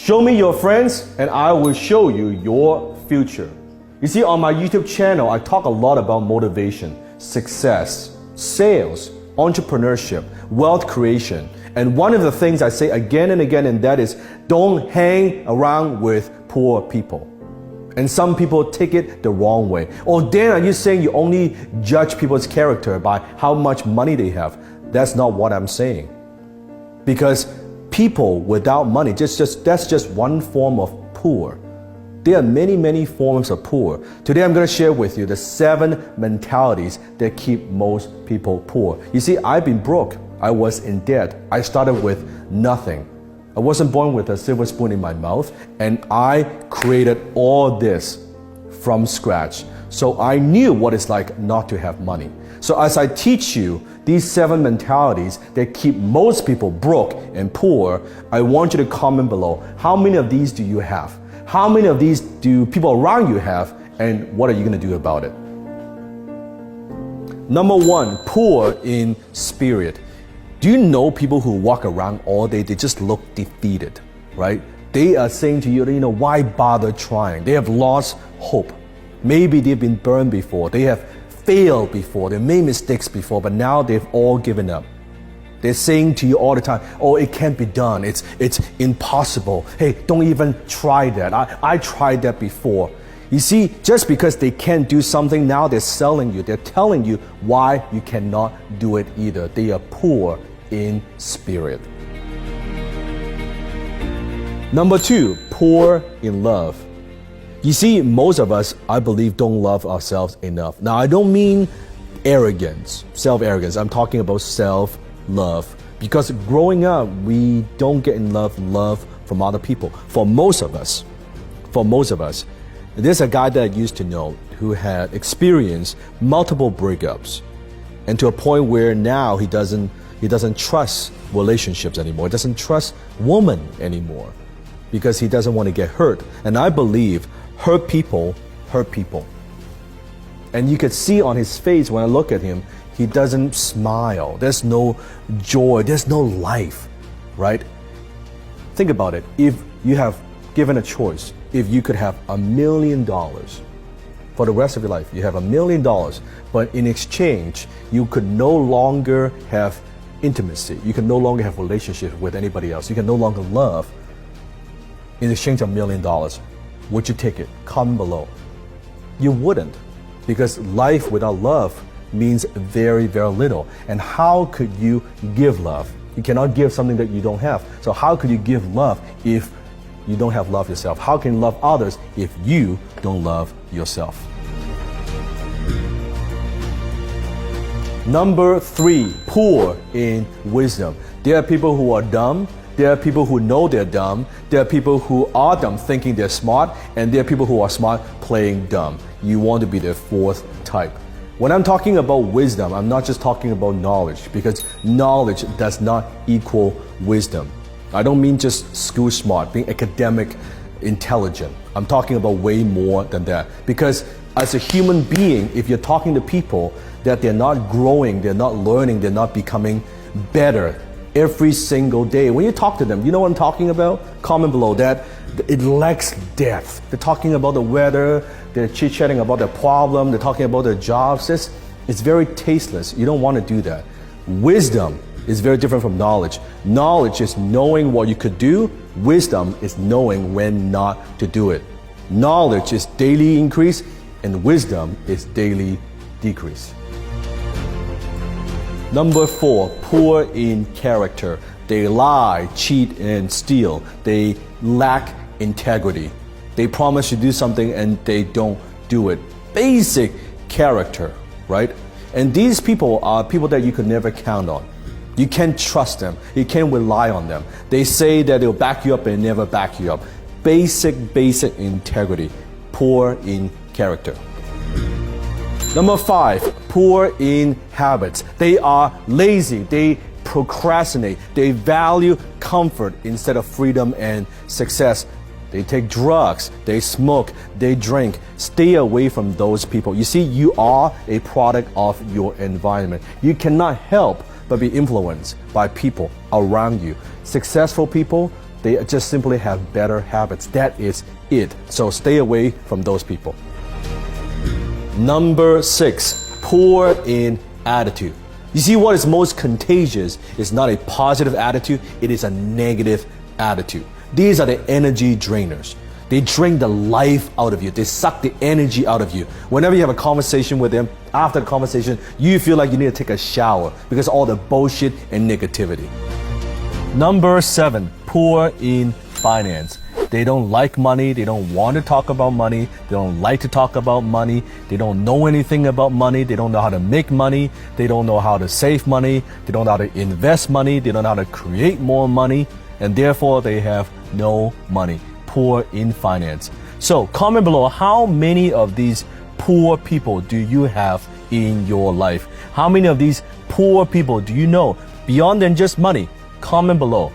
Show me your friends and I will show you your future. You see, on my YouTube channel, I talk a lot about motivation, success, sales, entrepreneurship, wealth creation. And one of the things I say again and again, and that is don't hang around with poor people. And some people take it the wrong way. Or then are you saying you only judge people's character by how much money they have? That's not what I'm saying. Because people without money, that's just one form of poor. There are many, many forms of poor. Today I'm going to share with you the 7 mentalities that keep most people poor. You see, I've been broke. I was in debt. I started with nothing. I wasn't born with a silver spoon in my mouth, and I created all this from scratch. So I knew what it's like not to have money. So as I teach you these 7 mentalities that keep most people broke and poor, I want you to comment below, how many of these do you have? How many of these do people around you have, and what are you going to do about it? Number 1, poor in spirit. Do you know people who walk around all day, they just look defeated, right? They are saying to you, why bother trying? They have lost hope. Maybe they've been burned before. They have failed before. They made mistakes before, but now they've all given up. They're saying to you all the time, oh, it can't be done. It's impossible. Hey, don't even try that. I tried that before. You see, just because they can't do something, now they're selling you. They're telling you why you cannot do it either. They are poor in spirit. Number 2, poor in love. You see, most of us, I believe, don't love ourselves enough. Now, I don't mean arrogance, self-arrogance. I'm talking about self-love. Because growing up, we don't get in love from other people. For most of us, there's a guy that I used to know who had experienced multiple breakups, and to a point where now he doesn't trust relationships anymore. He doesn't trust women anymore because he doesn't want to get hurt. And I believe hurt people hurt people. And you could see on his face when I look at him, he doesn't smile. There's no joy. There's no life, right? Think about it. If you have given a choice, if you could have $1 million for the rest of your life, you have $1 million, but in exchange, you could no longer have intimacy. You can no longer have relationships with anybody else. You can no longer love. In exchange of $1 million, would you take it? Comment below. You wouldn't, because life without love means very, very little. And how could you give love? You cannot give something that you don't have. So how could you give love if you don't have love yourself? How can you love others if you don't love yourself? Number 3, poor in wisdom. There are people who are dumb. There are people who know they're dumb. There are people who are dumb thinking they're smart. And there are people who are smart playing dumb. You want to be the 4th type. When I'm talking about wisdom, I'm not just talking about knowledge, because knowledge does not equal wisdom. I don't mean just school smart, being academic intelligent. I'm talking about way more than that. Because as a human being, if you're talking to people that they're not growing, they're not learning, they're not becoming better every single day, when you talk to them, you know what I'm talking about? Comment below that. It lacks depth. They're talking about the weather, they're chit-chatting about their problem, they're talking about their jobs. It's very tasteless. You don't want to do that. Wisdom is very different from knowledge. Knowledge is knowing what you could do. Wisdom is knowing when not to do it. Knowledge is daily increase, and wisdom is daily decrease. Number 4, poor in character. They lie, cheat, and steal. They lack integrity. They promise to do something and they don't do it. Basic character, right? And these people are people that you could never count on. You can't trust them. You can't rely on them. They say that they'll back you up and never back you up. Basic integrity. Poor in character. Number 5, poor in habits. They are lazy. They procrastinate. They value comfort instead of freedom and success. They take drugs, they smoke, they drink. Stay away from those people. You see, you are a product of your environment. You cannot help but be influenced by people around you. Successful people They just simply have better habits. That is it. So stay away from those people. Number 6, poor in attitude. You see, what is most contagious is not a positive attitude, it is a negative attitude. These are the energy drainers. They drain the life out of you. They suck the energy out of you. Whenever you have a conversation with them, after the conversation, you feel like you need to take a shower because of all the bullshit and negativity. Number 7, poor in finance. They don't like money. They don't want to talk about money. They don't like to talk about money. They don't know anything about money. They don't know how to make money. They don't know how to save money. They don't know how to invest money. They don't know how to create more money. And therefore, they have no money. Poor in finance. So comment below, how many of these poor people do you have in your life? How many of these poor people do you know beyond than just money? Comment below.